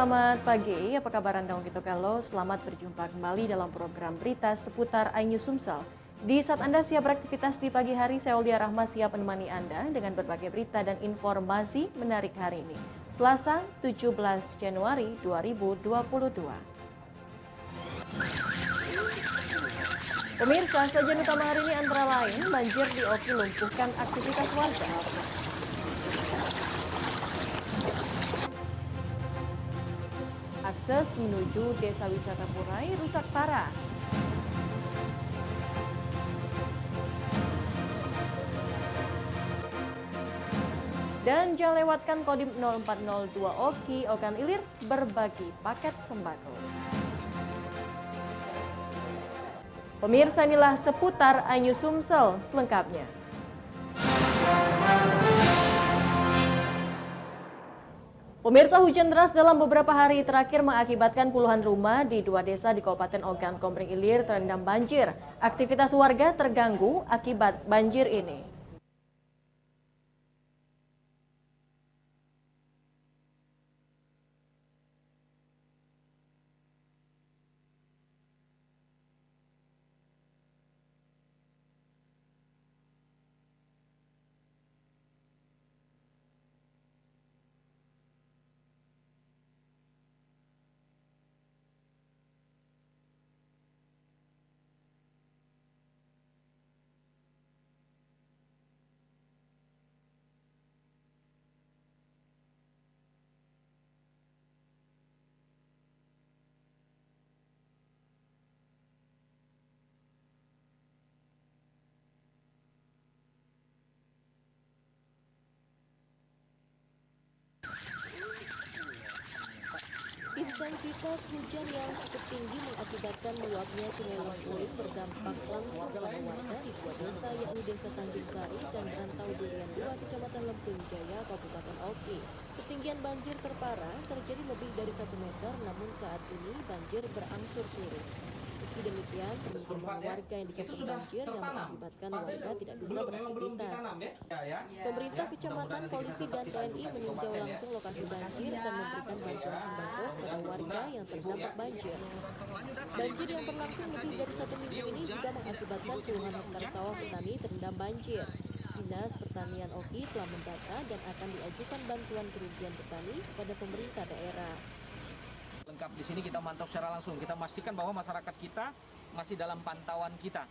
selamat pagi. Apa kabar Anda untuk kalau selamat berjumpa kembali dalam program berita seputar iNews Sumsel. Di saat Anda siap beraktivitas di pagi hari, saya Aulia Rahma siap menemani Anda dengan berbagai berita dan informasi menarik hari ini. Selasa 17 Januari 2022. Pemirsa, sajian utama hari ini antara lain banjir di Oki lumpuhkan aktivitas warga. Akses menuju Desa Wisata Purai rusak parah. Dan jangan lewatkan Kodim 0402 Oki Ogan Ilir berbagi paket sembako. Pemirsa, inilah seputar iNews Sumsel selengkapnya. Pemirsa, hujan deras dalam beberapa hari terakhir mengakibatkan puluhan rumah di 2 desa di Kabupaten Ogan Komering Ilir terendam banjir. Aktivitas warga terganggu akibat banjir ini. Intensitas hujan yang cukup tinggi mengakibatkan meluapnya Sungai Lempuing berdampak langsung pada warga di 2 desa, yakni Desa Tanjung Sari dan Rantau Durian 2, Kecamatan Lempuing Jaya, Kabupaten Oki. Ketinggian banjir terparah terjadi lebih dari 1 meter, namun saat ini banjir berangsur surut. Meski demikian, permukiman warga yang dikepung banjir yang mengakibatkan warga tidak bisa beraktivitas. Pemerintah kecamatan, polisi, dan TNI meninjau langsung lokasi banjir dan memberikan bantuan sembako kepada warga yang terdampak banjir. Banjir yang berlangsung lebih dari 1 minggu ini juga mengakibatkan puluhan hektar sawah petani terendam banjir. Dinas Pertanian Oki telah mendata dan akan diajukan bantuan kerugian petani kepada pemerintah daerah. Lengkap di sini kita mantau secara langsung, kita pastikan bahwa masyarakat kita masih dalam pantauan kita.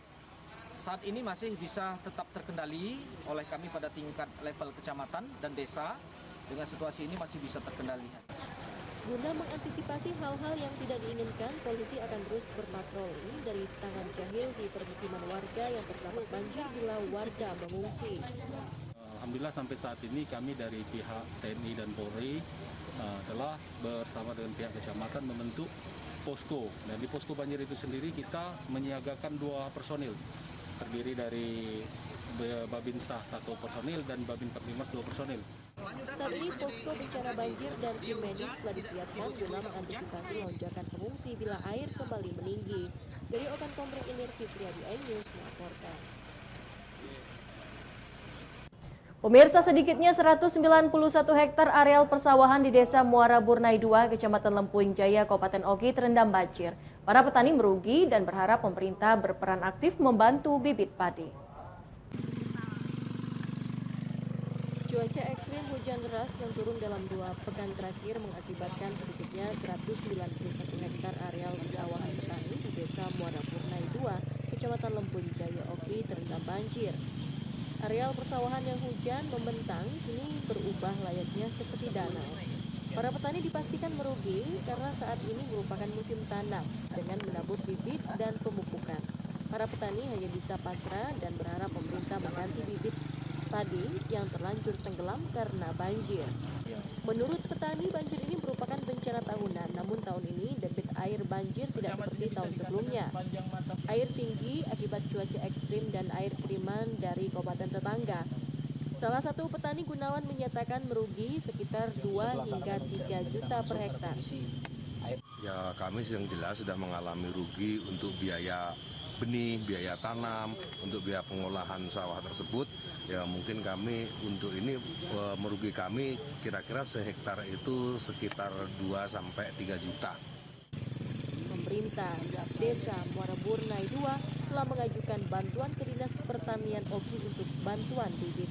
Saat ini masih bisa tetap terkendali oleh kami pada tingkat level kecamatan dan desa. Dengan situasi ini masih bisa terkendali. Guna mengantisipasi hal-hal yang tidak diinginkan, polisi akan terus berpatroli dari tangan jahil di permukiman warga yang terdampak banjir bila warga mengungsi. Alhamdulillah sampai saat ini kami dari pihak TNI dan Polri telah bersama dengan pihak kecamatan membentuk posko. Dan di posko banjir itu sendiri kita menyiagakan 2 personil, terdiri dari Babinsa 1 personil dan Babin Pertimas 2 personil. Saat ini posko bencana banjir dan tim medis telah disiapkan guna mengantisipasi lonjakan pengungsi bila air kembali meninggi. Dari Ogan Komering Ilir, Fitriadi, iNews melaporkan. Pemirsa, sedikitnya 191 hektar areal persawahan di Desa Muara Burnai 2, Kecamatan Lempuing Jaya, Kabupaten Oki terendam banjir. Para petani merugi dan berharap pemerintah berperan aktif membantu bibit padi. Cuaca ekstrim hujan deras yang turun dalam 2 pekan terakhir mengakibatkan sedikitnya 191 hektar areal persawahan petani di Desa Muara Burnai 2, Kecamatan Lempuing Jaya, Oki terendam banjir. Areal persawahan yang hujan membentang kini berubah layaknya seperti danau. Para petani dipastikan merugi karena saat ini merupakan musim tanam dengan menabur bibit dan pemupukan. Para petani hanya bisa pasrah dan berharap pemerintah mengganti bibit padi yang terlanjur tenggelam karena banjir. Menurut petani, banjir ini merupakan bencana tahunan, namun tahun ini debit air banjir tidak seperti tahun sebelumnya. Air tinggi akibat cuaca ekstrim dan air kiriman dari kabupaten tetangga. Salah satu petani Gunawan menyatakan merugi sekitar 2 hingga 3 juta per hektar. Ya, kami yang jelas sudah mengalami rugi untuk biaya benih, biaya tanam, untuk biaya pengolahan sawah tersebut, ya mungkin kami untuk ini merugi kami kira-kira sehektar itu sekitar 2 sampai 3 juta. Pemerintah Desa Muara Burnai II telah mengajukan bantuan ke Dinas Pertanian Oki untuk bantuan bibit.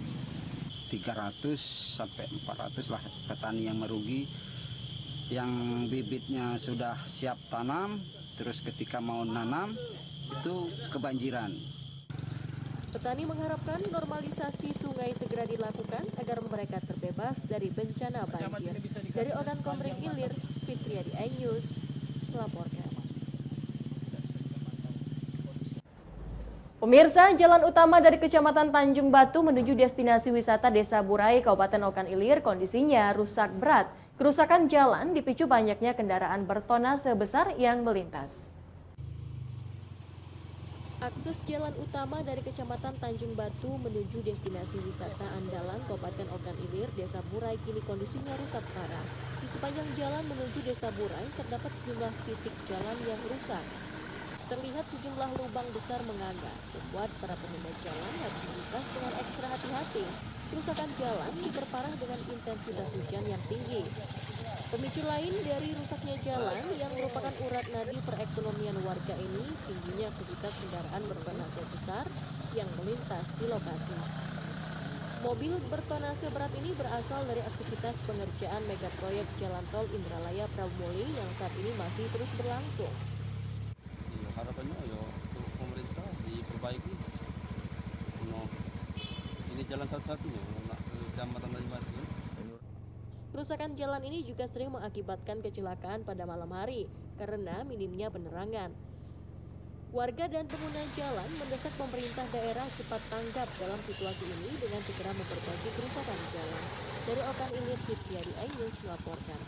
300 sampai 400 lah petani yang merugi, yang bibitnya sudah siap tanam, terus ketika mau nanam itu kebanjiran. Petani mengharapkan normalisasi sungai segera dilakukan agar mereka terbebas dari bencana banjir. Dari Ogan Komering Ilir, Fitriadi iNews melaporkan. Pemirsa, jalan utama dari Kecamatan Tanjung Batu menuju destinasi wisata Desa Burai, Kabupaten Ogan Ilir kondisinya rusak berat. Kerusakan jalan dipicu banyaknya kendaraan bertonnase besar yang melintas. Akses jalan utama dari Kecamatan Tanjung Batu menuju destinasi wisata andalan Kabupaten Ogan Ilir, Desa Burai kini kondisinya rusak parah. Di sepanjang jalan menuju Desa Burai terdapat sejumlah titik jalan yang rusak. Terlihat sejumlah lubang besar menganga, membuat para pengguna jalan harus melintas dengan ekstra hati-hati. Kerusakan jalan diperparah dengan intensitas hujan yang tinggi. Pemicu lain dari rusaknya jalan yang merupakan urat nadi perekonomian warga ini, tingginya aktivitas kendaraan bertonnase besar yang melintas di lokasi. Mobil bertonnase berat ini berasal dari aktivitas pengerjaan megaproyek Jalan Tol Indralaya Prabumuli yang saat ini masih terus berlangsung. Harapannya ya untuk pemerintah diperbaiki. Ini jalan satu-satunya nak ke Kecamatan Tanjung Batu. Kerusakan jalan ini juga sering mengakibatkan kecelakaan pada malam hari karena minimnya penerangan. Warga dan pengguna jalan mendesak pemerintah daerah cepat tanggap dalam situasi ini dengan segera memperbaiki kerusakan jalan. Dari Ogan Ilir, Fitriadi iNews melaporkan.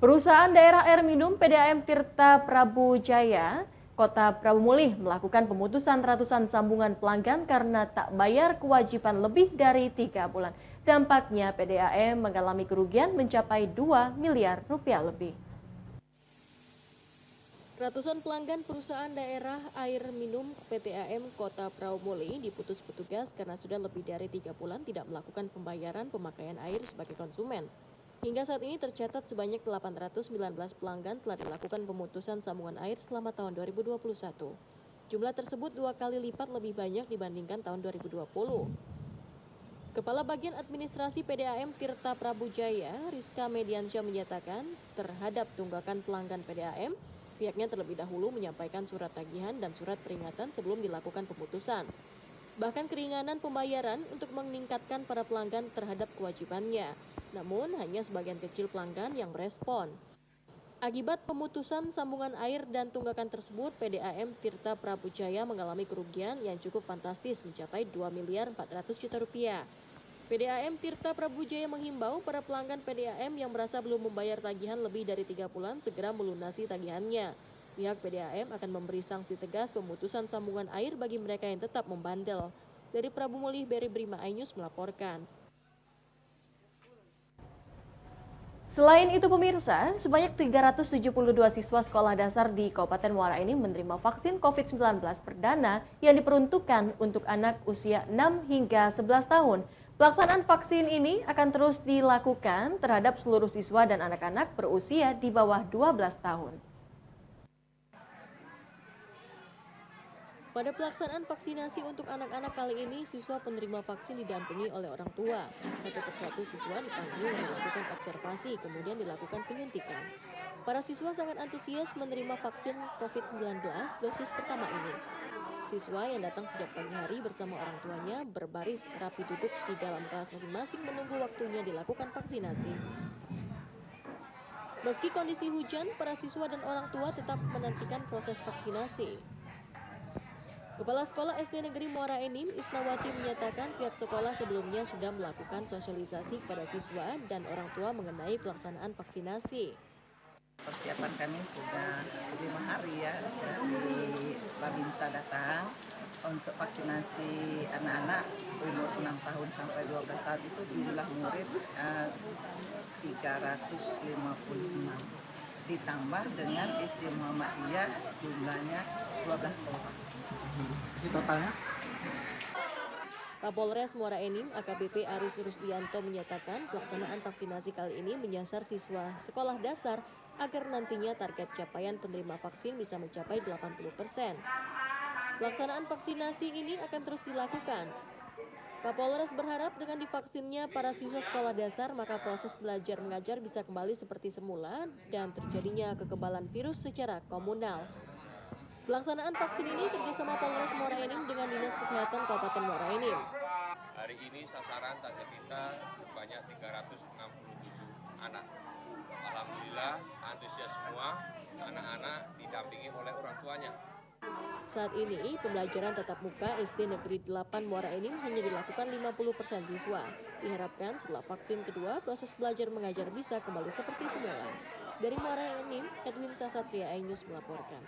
Perusahaan daerah air minum PDAM Tirta Prabu Jaya, Kota Prabumulih melakukan pemutusan ratusan sambungan pelanggan karena tak bayar kewajiban lebih dari 3 bulan. Dampaknya PDAM mengalami kerugian mencapai 2 miliar rupiah lebih. Ratusan pelanggan perusahaan daerah air minum PTAM Kota Prabumulih diputus petugas karena sudah lebih dari 3 bulan tidak melakukan pembayaran pemakaian air sebagai konsumen. Hingga saat ini tercatat sebanyak 819 pelanggan telah dilakukan pemutusan sambungan air selama tahun 2021. Jumlah tersebut 2 kali lipat lebih banyak dibandingkan tahun 2020. Kepala Bagian Administrasi PDAM Tirta Prabu Jaya, Rizka Mediansyah menyatakan terhadap tunggakan pelanggan PDAM, pihaknya terlebih dahulu menyampaikan surat tagihan dan surat peringatan sebelum dilakukan pemutusan. Bahkan keringanan pembayaran untuk meningkatkan para pelanggan terhadap kewajibannya. Namun hanya sebagian kecil pelanggan yang merespon. Akibat pemutusan sambungan air dan tunggakan tersebut, PDAM Tirta Prabu Jaya mengalami kerugian yang cukup fantastis mencapai 2 miliar 400 juta rupiah. PDAM Tirta Prabu Jaya menghimbau para pelanggan PDAM yang merasa belum membayar tagihan lebih dari 3 bulan segera melunasi tagihannya. Pihak PDAM akan memberi sanksi tegas pemutusan sambungan air bagi mereka yang tetap membandel. Dari Prabumulih, Beri Brima iNews melaporkan. Selain itu pemirsa, sebanyak 372 siswa sekolah dasar di Kabupaten Muara Enim menerima vaksin COVID-19 perdana yang diperuntukkan untuk anak usia 6 hingga 11 tahun. Pelaksanaan vaksin ini akan terus dilakukan terhadap seluruh siswa dan anak-anak berusia di bawah 12 tahun. Pada pelaksanaan vaksinasi untuk anak-anak kali ini, siswa penerima vaksin didampingi oleh orang tua. Satu persatu siswa dipanggil melakukan observasi, kemudian dilakukan penyuntikan. Para siswa sangat antusias menerima vaksin COVID-19 dosis pertama ini. Siswa yang datang sejak pagi hari bersama orang tuanya berbaris rapi duduk di dalam kelas masing-masing menunggu waktunya dilakukan vaksinasi. Meski kondisi hujan, para siswa dan orang tua tetap menantikan proses vaksinasi. Kepala Sekolah SD Negeri Muara Enim, Isnawati menyatakan pihak sekolah sebelumnya sudah melakukan sosialisasi kepada siswa dan orang tua mengenai pelaksanaan vaksinasi. Persiapan kami sudah 5 hari ya dari Babinsa datang untuk vaksinasi anak-anak umur 6 tahun sampai 12 tahun itu jumlah murid 356. ditambah dengan SD Muhammadiyah jumlahnya 12 orang. Kapolres Muara Enim AKBP Aris Rusdianto menyatakan pelaksanaan vaksinasi kali ini menyasar siswa sekolah dasar agar nantinya target capaian penerima vaksin bisa mencapai 80%. Pelaksanaan vaksinasi ini akan terus dilakukan. Kapolres berharap dengan divaksinnya para siswa sekolah dasar maka proses belajar mengajar bisa kembali seperti semula dan terjadinya kekebalan virus secara komunal. Pelaksanaan vaksin ini kerjasama Polres Muara Enim dengan Dinas Kesehatan Kabupaten Muara Enim. Hari ini sasaran target kita sebanyak 367 anak. Alhamdulillah antusias semua, anak-anak didampingi oleh orang tuanya. Saat ini pembelajaran tatap muka SD Negeri 8 Muara Enim hanya dilakukan 50% siswa. Diharapkan setelah vaksin kedua proses belajar mengajar bisa kembali seperti semula. Dari Muara Enim, Edwin Sasatria, iNews melaporkan.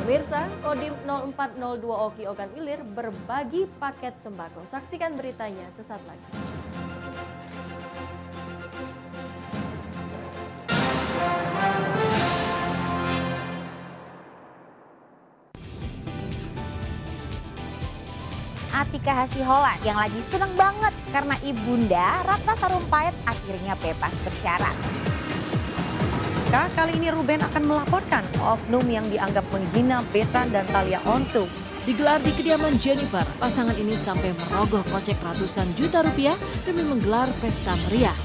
Pemirsa, Kodim 0402 Oki Ogan Ilir berbagi paket sembako. Saksikan beritanya sesaat lagi. Atika Hasiholan yang lagi seneng banget karena ibunda Ratna Sarumpait akhirnya bebas bersyarat. Kali ini Ruben akan melaporkan oknum yang dianggap menghina Betran dan Thalia Onsu. Digelar di kediaman Jennifer, pasangan ini sampai merogoh kocek ratusan juta rupiah demi menggelar pesta meriah.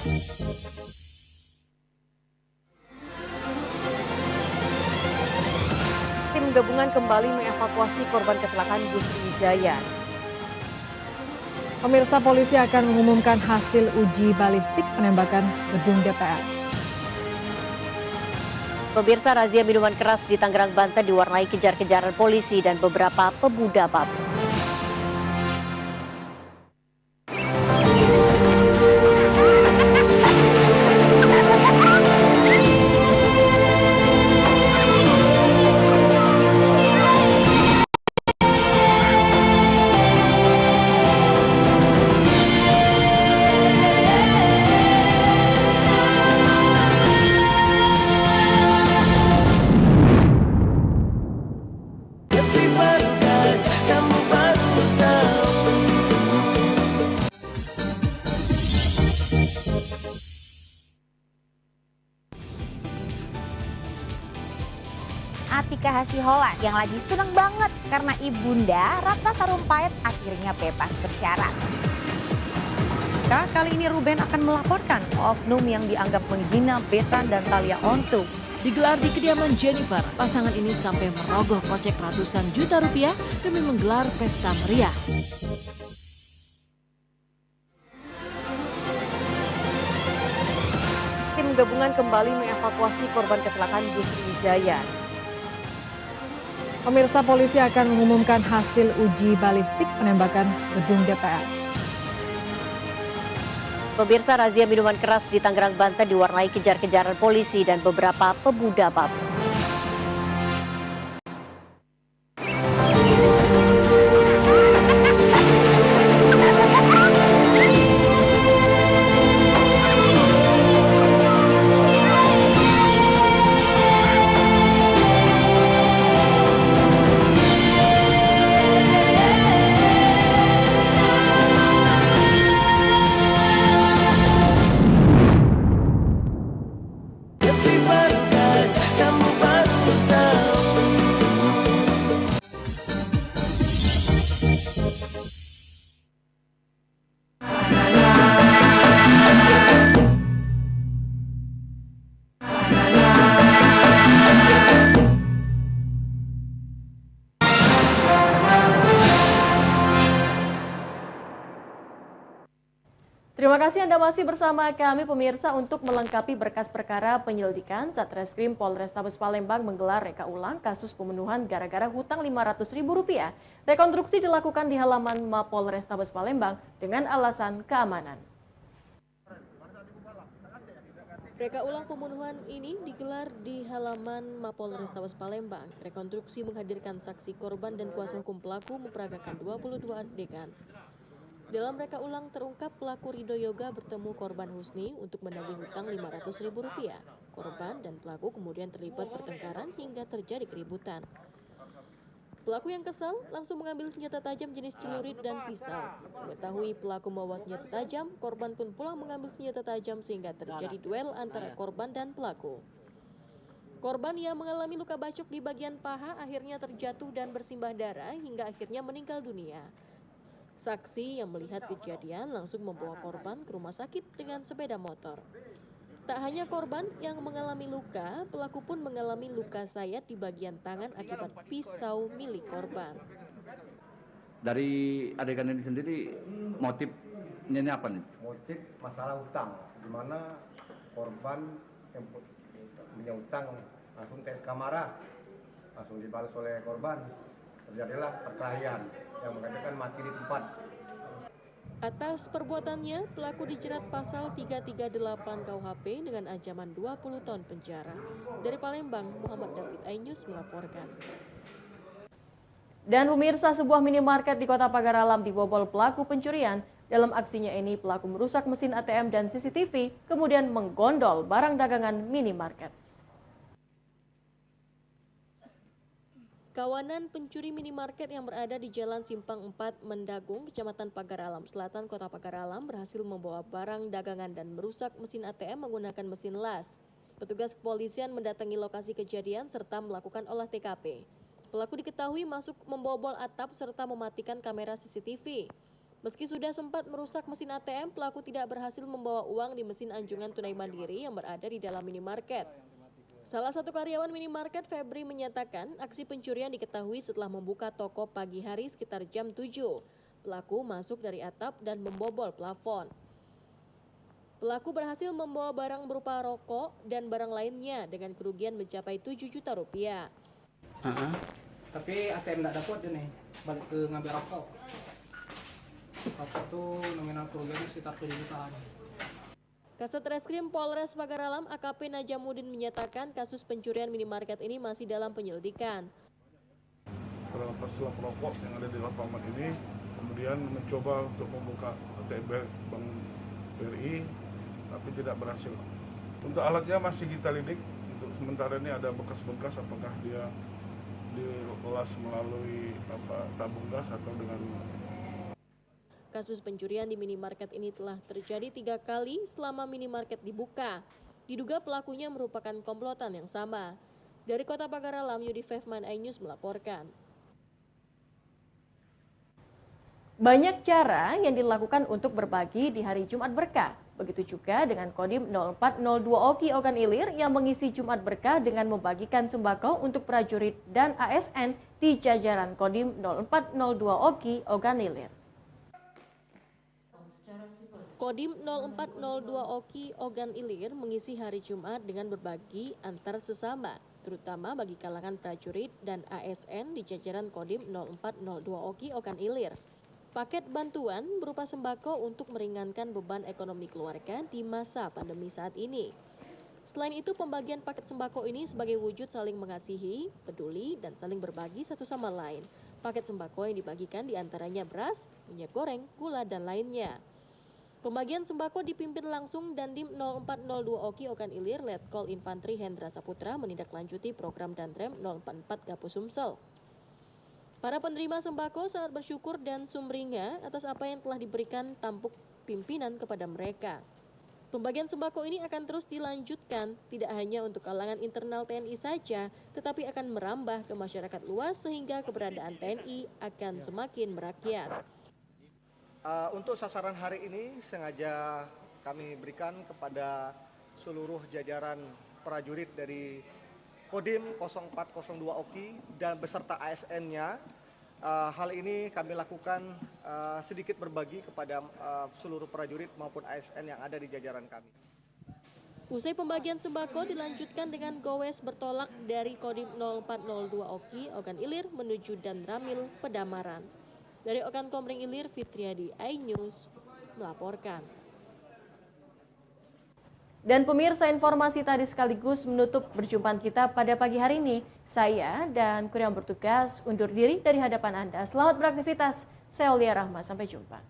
Tim gabungan kembali mengevakuasi korban kecelakaan bus Wijaya. Pemirsa, polisi akan mengumumkan hasil uji balistik penembakan gedung DPR. Pemirsa, razia minuman keras di Tangerang, Banten diwarnai kejar-kejaran polisi dan beberapa pemuda mabuk. Atika Hasiholan yang lagi seneng banget karena ibunda Ratna Sarumpait akhirnya bebas bersyarat. Kali ini Ruben akan melaporkan oknum yang dianggap menghina Betran dan Thalia Onsu. Digelar di kediaman Jennifer, pasangan ini sampai merogoh kocek ratusan juta rupiah demi menggelar pesta meriah. Tim gabungan kembali mengevakuasi korban kecelakaan bus Wijaya. Pemirsa, polisi akan mengumumkan hasil uji balistik penembakan gedung DPR. Pemirsa, razia minuman keras di Tangerang, Banten diwarnai kejar-kejaran polisi dan beberapa pemuda mabuk. Terima kasih Anda masih bersama kami pemirsa. Untuk melengkapi berkas perkara penyelidikan, Satreskrim Polrestabes Palembang menggelar reka ulang kasus pembunuhan gara-gara hutang Rp500.000. Rekonstruksi dilakukan di halaman Mapolrestabes Palembang dengan alasan keamanan. Reka ulang pembunuhan ini digelar di halaman Mapolrestabes Palembang. Rekonstruksi menghadirkan saksi korban dan kuasa hukum pelaku memperagakan 22 adegan. Dalam reka ulang terungkap pelaku Ridho Yoga bertemu korban Husni untuk menagih hutang Rp500.000. Korban dan pelaku kemudian terlibat pertengkaran hingga terjadi keributan. Pelaku yang kesal langsung mengambil senjata tajam jenis celurit dan pisau. Mengetahui pelaku membawa senjata tajam, korban pun pulang mengambil senjata tajam sehingga terjadi duel antara korban dan pelaku. Korban yang mengalami luka bacok di bagian paha akhirnya terjatuh dan bersimbah darah hingga akhirnya meninggal dunia. Saksi yang melihat kejadian langsung membawa korban ke rumah sakit dengan sepeda motor. Tak hanya korban yang mengalami luka, pelaku pun mengalami luka sayat di bagian tangan akibat pisau milik korban. Dari adegan ini sendiri motifnya ini apa nih? Motif masalah utang, di mana korban yang punya utang langsung ke kamera, langsung dibalas oleh korban. Terjadilah perkelahian yang mengatakan mati di tempat. Atas perbuatannya, pelaku dijerat pasal 338 KUHP dengan ancaman 20 tahun penjara. Dari Palembang, Muhammad David iNews melaporkan. Dan pemirsa, sebuah minimarket di Kota Pagar Alam dibobol pelaku pencurian. Dalam aksinya ini, pelaku merusak mesin ATM dan CCTV, kemudian menggondol barang dagangan minimarket. Kawanan pencuri minimarket yang berada di Jalan Simpang 4 Mendagung, Kecamatan Pagar Alam Selatan, Kota Pagar Alam berhasil membawa barang dagangan dan merusak mesin ATM menggunakan mesin las. Petugas kepolisian mendatangi lokasi kejadian serta melakukan olah TKP. Pelaku diketahui masuk membobol atap serta mematikan kamera CCTV. Meski sudah sempat merusak mesin ATM, pelaku tidak berhasil membawa uang di mesin anjungan tunai mandiri yang berada di dalam minimarket. Salah satu karyawan minimarket, Febri, menyatakan aksi pencurian diketahui setelah membuka toko pagi hari sekitar jam 7. Pelaku masuk dari atap dan membobol plafon. Pelaku berhasil membawa barang berupa rokok dan barang lainnya dengan kerugian mencapai 7 juta rupiah. Tapi ATM tidak dapat nih, balik ke ngambil rokok. Rokok tuh nominal kerugiannya sekitar 7 jutaan. Kasat Reskrim Polres Pagar Alam AKP Najamuddin menyatakan kasus pencurian minimarket ini masih dalam penyelidikan. Setelah perokok yang ada di lapangan ini, kemudian mencoba untuk membuka ATM Bank BRI, tapi tidak berhasil. Untuk alatnya masih kita lidik. Untuk sementara ini ada bekas-bekas, apakah dia diolah melalui tabung gas atau dengan. Kasus pencurian di minimarket ini telah terjadi 3 kali selama minimarket dibuka. Diduga pelakunya merupakan komplotan yang sama. Dari Kota Pagar Alam, Yudi Fefman iNews melaporkan. Banyak cara yang dilakukan untuk berbagi di hari Jumat Berkah. Begitu juga dengan Kodim 0402 Oki Ogan Ilir yang mengisi Jumat Berkah dengan membagikan sembako untuk prajurit dan ASN di jajaran Kodim 0402 Oki Ogan Ilir. Kodim 0402 Oki Ogan Ilir mengisi hari Jumat dengan berbagi antar sesama, terutama bagi kalangan prajurit dan ASN di jajaran Kodim 0402 Oki Ogan Ilir. Paket bantuan berupa sembako untuk meringankan beban ekonomi keluarga di masa pandemi saat ini. Selain itu, pembagian paket sembako ini sebagai wujud saling mengasihi, peduli, dan saling berbagi satu sama lain. Paket sembako yang dibagikan diantaranya beras, minyak goreng, gula, dan lainnya. Pembagian sembako dipimpin langsung Dandim 0402 Oki Ogan Ilir Letkol Infantri Hendra Saputra menindaklanjuti program Danrem 044 Gapo Sumsel. Para penerima sembako sangat bersyukur dan sumringah atas apa yang telah diberikan tampuk pimpinan kepada mereka. Pembagian sembako ini akan terus dilanjutkan, tidak hanya untuk kalangan internal TNI saja, tetapi akan merambah ke masyarakat luas sehingga keberadaan TNI akan semakin merakyat. Untuk sasaran hari ini sengaja kami berikan kepada seluruh jajaran prajurit dari Kodim 0402 Oki dan beserta ASN-nya. Hal ini kami lakukan sedikit berbagi kepada seluruh prajurit maupun ASN yang ada di jajaran kami. Usai pembagian sembako dilanjutkan dengan gowes bertolak dari Kodim 0402 Oki Ogan Ilir menuju Danramil Pedamaran. Dari Okan Komering Ilir, Fitriadi iNews melaporkan. Dan pemirsa, informasi tadi sekaligus menutup perjumpaan kita pada pagi hari ini. Saya dan kru yang bertugas undur diri dari hadapan Anda. Selamat beraktivitas. Saya Aulia Rahma, sampai jumpa.